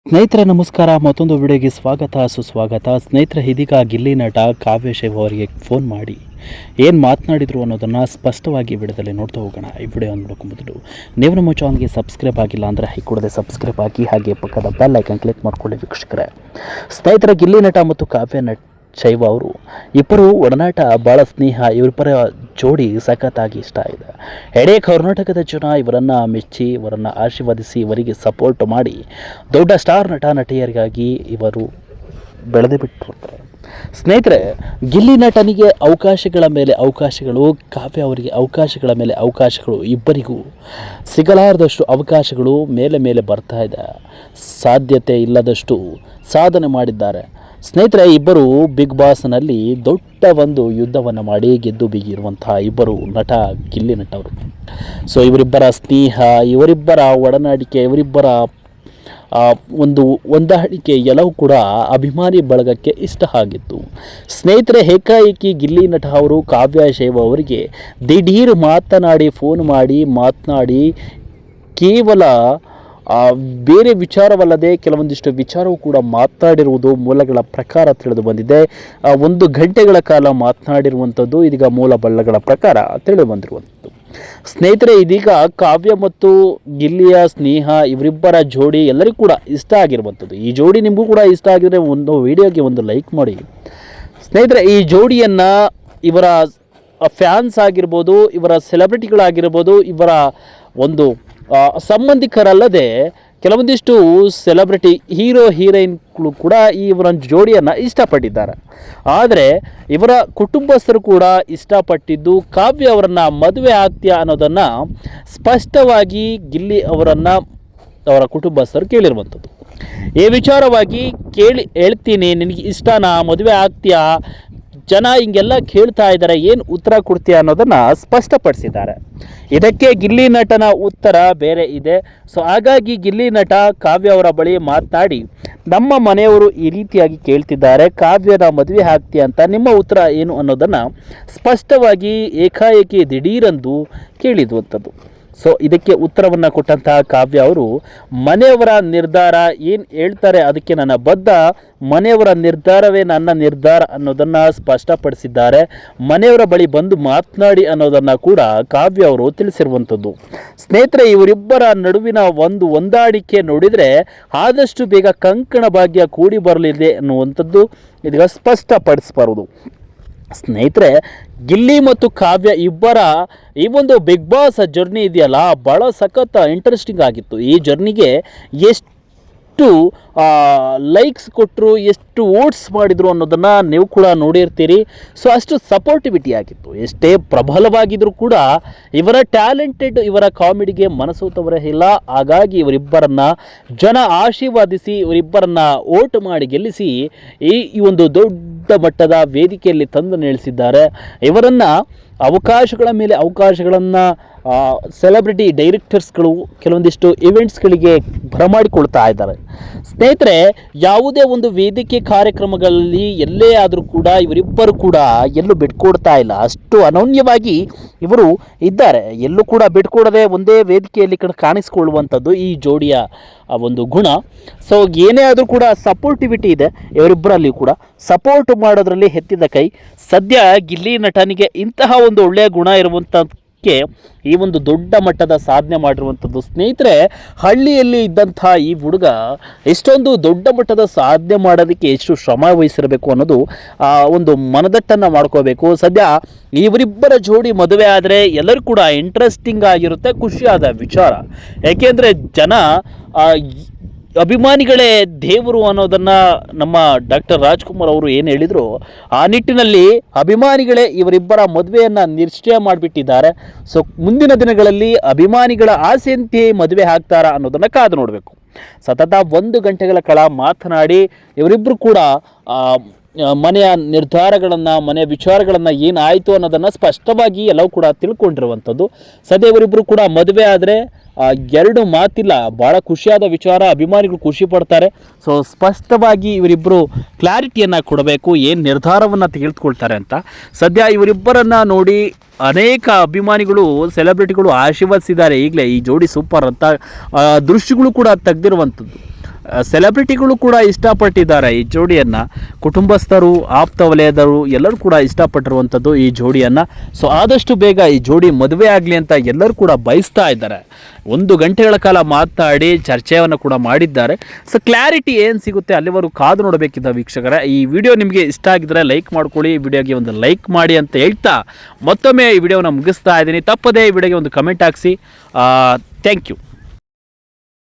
ಸ್ನೇಹಿತರೆ ನಮಸ್ಕಾರ. ಮತ್ತೊಂದು ವಿಡಿಯೋಗೆ ಸ್ವಾಗತ ಸುಸ್ವಾಗತ. ಸ್ನೇಹಿತರೆ, ಇದೀಗ ಗಿಲ್ಲಿ ನಟ ಕಾವ್ಯ ಶೈವ್ ಅವರಿಗೆ ಫೋನ್ ಮಾಡಿ ಏನು ಮಾತನಾಡಿದರು ಅನ್ನೋದನ್ನು ಸ್ಪಷ್ಟವಾಗಿ ವಿಡಿಯೋದಲ್ಲಿ ನೋಡ್ತಾ ಹೋಗೋಣ. ಈ ವಿಡಿಯೋ ನೋಡೋಕೆ ಮೊದಲು ನೀವು ನಮ್ಮ ಚಾನಲ್ಗೆ ಸಬ್ಸ್ಕ್ರೈಬ್ ಆಗಿಲ್ಲ ಅಂದರೆ ಹೈ ಕೂಡದೆ ಸಬ್ಸ್ಕ್ರೈಬ್ ಆಗಿ, ಹಾಗೆ ಪಕ್ಕದ ಬೆಲ್ ಐಕನ್ ಕ್ಲಿಕ್ ಮಾಡ್ಕೊಳ್ಳಿ ವೀಕ್ಷಕರೇ. ಸ್ನೇಹಿತರೆ, ಗಿಲ್ಲಿ ನಟ ಮತ್ತು ಕಾವ್ಯ ಶೈವ್ ಅವರು ಇಬ್ಬರು ಒಡನಾಟ ಭಾಳ ಸ್ನೇಹ. ಇವರಿಬ್ಬರ ಜೋಡಿ ಸಖತ್ತಾಗಿ ಇಷ್ಟ ಇದೆ. ಇಡೀ ಕರ್ನಾಟಕದ ಜನ ಇವರನ್ನು ಮೆಚ್ಚಿ, ಇವರನ್ನು ಆಶೀರ್ವದಿಸಿ, ಇವರಿಗೆ ಸಪೋರ್ಟ್ ಮಾಡಿ ದೊಡ್ಡ ಸ್ಟಾರ್ ನಟ ನಟಿಯರಿಗಾಗಿ ಇವರು ಬೆಳೆದು ಬಿಟ್ಟಿರ್ತಾರೆ. ಸ್ನೇಹಿತರೆ, ಗಿಲ್ಲಿ ನಟನಿಗೆ ಅವಕಾಶಗಳ ಮೇಲೆ ಅವಕಾಶಗಳು, ಕಾವ್ಯ ಅವರಿಗೆ ಅವಕಾಶಗಳ ಮೇಲೆ ಅವಕಾಶಗಳು, ಇಬ್ಬರಿಗೂ ಸಿಗಲಾರದಷ್ಟು ಅವಕಾಶಗಳು ಮೇಲೆ ಮೇಲೆ ಬರ್ತಾ ಇದೆ. ಸಾಧ್ಯತೆ ಇಲ್ಲದಷ್ಟು ಸಾಧನೆ ಮಾಡಿದ್ದಾರೆ. ಸ್ನೇಹಿತರೆ, ಇಬ್ಬರು ಬಿಗ್ ಬಾಸ್ನಲ್ಲಿ ದೊಡ್ಡ ಒಂದು ಯುದ್ಧವನ್ನು ಮಾಡಿ ಗೆದ್ದು ಬೀಗಿರುವಂತಹ ಇಬ್ಬರು ನಟ ಗಿಲ್ಲಿ ನಟ ಅವರು. ಸೊ ಇವರಿಬ್ಬರ ಸ್ನೇಹ, ಇವರಿಬ್ಬರ ಒಡನಾಡಿಕೆ, ಇವರಿಬ್ಬರ ಒಂದು ಹೊಂದಾಣಿಕೆ ಎಲ್ಲವೂ ಕೂಡ ಅಭಿಮಾನಿ ಬಳಗಕ್ಕೆ ಇಷ್ಟ ಆಗಿತ್ತು. ಸ್ನೇಹಿತರೆ, ಏಕಾಏಕಿ ಗಿಲ್ಲಿ ನಟ ಅವರು ಕಾವ್ಯ ಶೈವ್ ಅವರಿಗೆ ದಿಢೀರ್ ಫೋನ್ ಮಾಡಿ ಮಾತನಾಡಿ ಕೇವಲ ಬೇರೆ ವಿಚಾರವಲ್ಲದೆ ಕೆಲವೊಂದಿಷ್ಟು ವಿಚಾರವೂ ಕೂಡ ಮಾತನಾಡಿರುವುದು ಮೂಲಗಳ ಪ್ರಕಾರ ತಿಳಿದು ಬಂದಿದೆ. 1 ಗಂಟೆಗಳ ಕಾಲ ಮಾತನಾಡಿರುವಂಥದ್ದು ಇದೀಗ ಮೂಲ ಬಲ್ಲಗಳ ಪ್ರಕಾರ ತಿಳಿದು ಬಂದಿರುವಂಥದ್ದು. ಸ್ನೇಹಿತರೆ, ಇದೀಗ ಕಾವ್ಯ ಮತ್ತು ಗಿಲ್ಲಿಯ ಸ್ನೇಹ, ಇವರಿಬ್ಬರ ಜೋಡಿ ಎಲ್ಲರಿಗೂ ಕೂಡ ಇಷ್ಟ ಆಗಿರುವಂಥದ್ದು. ಈ ಜೋಡಿ ನಿಮಗೂ ಕೂಡ ಇಷ್ಟ ಆಗಿದ್ರೆ ಒಂದು ವಿಡಿಯೋಗೆ ಒಂದು ಲೈಕ್ ಮಾಡಿ. ಸ್ನೇಹಿತರೆ, ಈ ಜೋಡಿಯನ್ನು ಇವರ ಫ್ಯಾನ್ಸ್ ಆಗಿರ್ಬೋದು, ಇವರ ಸೆಲೆಬ್ರಿಟಿಗಳಾಗಿರ್ಬೋದು, ಇವರ ಒಂದು ಸಂಬಂಧಿಕರಲ್ಲದೆ ಕೆಲವೊಂದಿಷ್ಟು ಸೆಲೆಬ್ರಿಟಿ ಹೀರೋ ಹೀರೋಯಿನ್ಗಳು ಕೂಡ ಇವರ ಜೋಡಿಯನ್ನು ಇಷ್ಟಪಟ್ಟಿದ್ದಾರೆ. ಆದರೆ ಇವರ ಕುಟುಂಬಸ್ಥರು ಕೂಡ ಇಷ್ಟಪಟ್ಟಿದ್ದು ಕಾವ್ಯ ಅವರನ್ನು ಮದುವೆ ಆಗ್ತೀಯಾ ಅನ್ನೋದನ್ನು ಸ್ಪಷ್ಟವಾಗಿ ಗಿಲ್ಲಿ ಅವರ ಕುಟುಂಬಸ್ಥರು ಕೇಳಿರುವಂಥದ್ದು. ಈ ವಿಚಾರವಾಗಿ ಹೇಳ್ತೀನಿ, ನಿನಗೆ ಇಷ್ಟನಾ, ಮದುವೆ ಆಗ್ತೀಯಾ, ಜನ ಹಿಂಗೆಲ್ಲ ಕೇಳ್ತಾ ಇದ್ದಾರೆ, ಏನು ಉತ್ತರ ಕೊಡ್ತೀಯ ಅನ್ನೋದನ್ನು ಸ್ಪಷ್ಟಪಡಿಸಿದ್ದಾರೆ. ಇದಕ್ಕೆ ಗಿಲ್ಲಿ ನಟನ ಉತ್ತರ ಬೇರೆ ಇದೆ. ಸೊ ಹಾಗಾಗಿ ಗಿಲ್ಲಿ ನಟ ಕಾವ್ಯ ಅವರ ಬಳಿ ಮಾತನಾಡಿ, ನಮ್ಮ ಮನೆಯವರು ಈ ರೀತಿಯಾಗಿ ಕೇಳ್ತಿದ್ದಾರೆ, ಕಾವ್ಯನ ಮದುವೆ ಆಗ್ತೀಯ ಅಂತ, ನಿಮ್ಮ ಉತ್ತರ ಏನು ಅನ್ನೋದನ್ನು ಸ್ಪಷ್ಟವಾಗಿ ಏಕಾಏಕಿ ದಿಢೀರಂದು ಕೇಳಿದುವಂಥದ್ದು. ಸೊ ಇದಕ್ಕೆ ಉತ್ತರವನ್ನು ಕೊಟ್ಟಂತಹ ಕಾವ್ಯ ಅವರು, ಮನೆಯವರ ನಿರ್ಧಾರ ಏನು ಹೇಳ್ತಾರೆ ಅದಕ್ಕೆ ನನ್ನ ಬದ್ಧ, ಮನೆಯವರ ನಿರ್ಧಾರವೇ ನನ್ನ ನಿರ್ಧಾರ ಅನ್ನೋದನ್ನು ಸ್ಪಷ್ಟಪಡಿಸಿದ್ದಾರೆ. ಮನೆಯವರ ಬಳಿ ಬಂದು ಮಾತನಾಡಿ ಅನ್ನೋದನ್ನು ಕೂಡ ಕಾವ್ಯ ಅವರು ತಿಳಿಸಿರುವಂಥದ್ದು. ಸ್ನೇಹಿತರೆ, ಇವರಿಬ್ಬರ ನಡುವಿನ ಒಂದು ಹೊಂದಾಣಿಕೆ ನೋಡಿದರೆ ಆದಷ್ಟು ಬೇಗ ಕಂಕಣ ಭಾಗ್ಯ ಕೂಡಿ ಬರಲಿದೆ ಅನ್ನುವಂಥದ್ದು ಇದೀಗ ಸ್ಪಷ್ಟಪಡಿಸಬಾರದು. ಸ್ನೇಹಿತರೆ, ಗಿಲ್ಲಿ ಮತ್ತು ಕಾವ್ಯ ಇಬ್ಬರ ಈ ಒಂದು ಬಿಗ್ ಬಾಸ್ ಜರ್ನಿ ಇದೆಯಲ್ಲ, ಭಾಳ ಸಖತ್ ಇಂಟ್ರೆಸ್ಟಿಂಗ್ ಆಗಿತ್ತು. ಈ ಜರ್ನಿಗೆ ಎಷ್ಟು ಲೈಕ್ಸ್ ಕೊಟ್ಟರು, ಎಷ್ಟು ವೋಟ್ಸ್ ಮಾಡಿದರು ಅನ್ನೋದನ್ನು ನೀವು ಕೂಡ ನೋಡಿರ್ತೀರಿ. ಸೊ ಅಷ್ಟು ಸಪೋರ್ಟಿವಿಟಿ ಆಗಿತ್ತು. ಎಷ್ಟೇ ಪ್ರಬಲವಾಗಿದ್ದರೂ ಕೂಡ ಇವರ ಟ್ಯಾಲೆಂಟೆಡ್, ಇವರ ಕಾಮಿಡಿಗೆ ಮನಸೋತವರೇ ಇಲ್ಲ. ಹಾಗಾಗಿ ಇವರಿಬ್ಬರನ್ನು ಜನ ಆಶೀರ್ವಾದಿಸಿ, ಇವರಿಬ್ಬರನ್ನು ವೋಟ್ ಮಾಡಿ ಗೆಲ್ಲಿಸಿ ಈ ಒಂದು ದೊಡ್ಡ ಮಟ್ಟದ ವೇದಿಕೆಯಲ್ಲಿ ತಂದು ನಿಲ್ಲಿಸಿದ್ದಾರೆ. ಇವರನ್ನು ಅವಕಾಶಗಳ ಮೇಲೆ ಅವಕಾಶಗಳನ್ನು ಸೆಲೆಬ್ರಿಟಿ ಡೈರೆಕ್ಟರ್ಸ್ಗಳು ಕೆಲವೊಂದಿಷ್ಟು ಇವೆಂಟ್ಸ್ಗಳಿಗೆ ಬರಮಾಡಿಕೊಳ್ತಾ ಇದ್ದಾರೆ. ಸ್ನೇಹಿತರೆ, ಯಾವುದೇ ಒಂದು ವೇದಿಕೆ ಕಾರ್ಯಕ್ರಮಗಳಲ್ಲಿ ಎಲ್ಲೇ ಆದರೂ ಕೂಡ ಇವರಿಬ್ಬರು ಕೂಡ ಎಲ್ಲೂ ಬಿಟ್ಕೊಡ್ತಾ ಇಲ್ಲ. ಅಷ್ಟು ಅನನ್ಯವಾಗಿ ಇವರು ಇದ್ದಾರೆ. ಎಲ್ಲೂ ಕೂಡ ಬಿಟ್ಕೊಡದೆ ಒಂದೇ ವೇದಿಕೆಯಲ್ಲಿ ಕಾಣಿಸಿಕೊಳ್ಳುವಂಥದ್ದು ಈ ಜೋಡಿಯ ಒಂದು ಗುಣ. ಸೊ ಏನೇ ಆದರೂ ಕೂಡ ಸಪೋರ್ಟಿವಿಟಿ ಇದೆ ಇವರಿಬ್ಬರಲ್ಲಿ ಕೂಡ. ಸಪೋರ್ಟ್ ಮಾಡೋದ್ರಲ್ಲಿ ಎತ್ತಿದ ಕೈ. ಸದ್ಯ ಗಿಲ್ಲಿ ನಟನಿಗೆ ಇಂತಹ ಒಂದು ಒಳ್ಳೆಯ ಗುಣ ಇರುವಂಥದ್ದಕ್ಕೆ ಈ ಒಂದು ದೊಡ್ಡ ಮಟ್ಟದ ಸಾಧನೆ ಮಾಡಿರುವಂಥದ್ದು. ಸ್ನೇಹಿತರೆ, ಹಳ್ಳಿಯಲ್ಲಿ ಇದ್ದಂಥ ಈ ಹುಡುಗ ಎಷ್ಟೊಂದು ದೊಡ್ಡ ಮಟ್ಟದ ಸಾಧನೆ ಮಾಡೋದಕ್ಕೆ ಎಷ್ಟು ಶ್ರಮ ವಹಿಸಿರಬೇಕು ಅನ್ನೋದು ಒಂದು ಮನದಟ್ಟನ್ನು ಮಾಡ್ಕೋಬೇಕು. ಸದ್ಯ ಇವರಿಬ್ಬರ ಜೋಡಿ ಮದುವೆ ಆದರೆ ಎಲ್ಲರೂ ಕೂಡ ಇಂಟ್ರೆಸ್ಟಿಂಗ್ ಆಗಿರುತ್ತೆ, ಖುಷಿಯಾದ ವಿಚಾರ. ಯಾಕೆಂದರೆ ಜನ ಅಭಿಮಾನಿಗಳೇ ದೇವರು ಅನ್ನೋದನ್ನು ನಮ್ಮ ಡಾಕ್ಟರ್ ರಾಜ್ಕುಮಾರ್ ಅವರು ಏನು ಹೇಳಿದರು, ಆ ನಿಟ್ಟಿನಲ್ಲಿ ಅಭಿಮಾನಿಗಳೇ ಇವರಿಬ್ಬರ ಮದುವೆಯನ್ನು ನಿಶ್ಚಯ ಮಾಡಿಬಿಟ್ಟಿದ್ದಾರೆ. ಸೊ ಮುಂದಿನ ದಿನಗಳಲ್ಲಿ ಅಭಿಮಾನಿಗಳ ಆಸೆಯಂತೆ ಮದುವೆ ಆಗ್ತಾರಾ ಅನ್ನೋದನ್ನು ಕಾದು ನೋಡಬೇಕು. ಸತತ 1 ಗಂಟೆಗಳ ಕಾಲ ಮಾತನಾಡಿ ಇವರಿಬ್ಬರು ಕೂಡ ಮನೆಯ ನಿರ್ಧಾರಗಳನ್ನು, ಮನೆಯ ವಿಚಾರಗಳನ್ನು ಏನಾಯಿತು ಅನ್ನೋದನ್ನು ಸ್ಪಷ್ಟವಾಗಿ ಎಲ್ಲವೂ ಕೂಡ ತಿಳ್ಕೊಂಡಿರುವಂಥದ್ದು. ಸದ್ಯ ಇವರಿಬ್ಬರು ಕೂಡ ಮದುವೆ ಆದರೆ 2 ಮಾತಿಲ್ಲ, ಭಾಳ ಖುಷಿಯಾದ ವಿಚಾರ. ಅಭಿಮಾನಿಗಳು ಖುಷಿ ಪಡ್ತಾರೆ. ಸೊ ಸ್ಪಷ್ಟವಾಗಿ ಇವರಿಬ್ಬರು ಕ್ಲಾರಿಟಿಯನ್ನು ಕೊಡಬೇಕು, ಏನು ನಿರ್ಧಾರವನ್ನು ತೆಗೆದುಕೊಳ್ತಾರೆ ಅಂತ. ಸದ್ಯ ಇವರಿಬ್ಬರನ್ನು ನೋಡಿ ಅನೇಕ ಅಭಿಮಾನಿಗಳು, ಸೆಲೆಬ್ರಿಟಿಗಳು ಆಶೀರ್ವದಿಸಿದ್ದಾರೆ. ಈಗಲೇ ಈ ಜೋಡಿ ಸೂಪರ್ ಅಂತ ದೃಶ್ಯಗಳು ಕೂಡ ತೆಗೆದಿರುವಂಥದ್ದು. ಸೆಲೆಬ್ರಿಟಿಗಳು ಕೂಡ ಇಷ್ಟಪಟ್ಟಿದ್ದಾರೆ ಈ ಜೋಡಿಯನ್ನು. ಕುಟುಂಬಸ್ಥರು, ಆಪ್ತ ವಲಯದವರು ಎಲ್ಲರೂ ಕೂಡ ಇಷ್ಟಪಟ್ಟಿರುವಂಥದ್ದು ಈ ಜೋಡಿಯನ್ನು. ಸೊ ಆದಷ್ಟು ಬೇಗ ಈ ಜೋಡಿ ಮದುವೆ ಆಗಲಿ ಅಂತ ಎಲ್ಲರೂ ಕೂಡ ಬಯಸ್ತಾ ಇದ್ದಾರೆ. 1 ಗಂಟೆಗಳ ಕಾಲ ಮಾತನಾಡಿ ಚರ್ಚೆಯನ್ನು ಕೂಡ ಮಾಡಿದ್ದಾರೆ. ಸೊ ಕ್ಲಾರಿಟಿ ಏನು ಸಿಗುತ್ತೆ ಅಲ್ಲಿವರೆಗೂ ಕಾದು ನೋಡಬೇಕಿದ್ದ ವೀಕ್ಷಕರೇ. ಈ ವಿಡಿಯೋ ನಿಮಗೆ ಇಷ್ಟ ಆಗಿದ್ರೆ ಲೈಕ್ ಮಾಡ್ಕೊಳ್ಳಿ, ಈ ವಿಡಿಯೋಗೆ ಒಂದು ಲೈಕ್ ಮಾಡಿ ಅಂತ ಹೇಳ್ತಾ ಮತ್ತೊಮ್ಮೆ ಈ ವಿಡಿಯೋನ ಮುಗಿಸ್ತಾ ಇದ್ದೀನಿ. ತಪ್ಪದೇ ಈ ವಿಡಿಯೋಗೆ ಒಂದು ಕಮೆಂಟ್ ಹಾಕಿಸಿ. Thank you.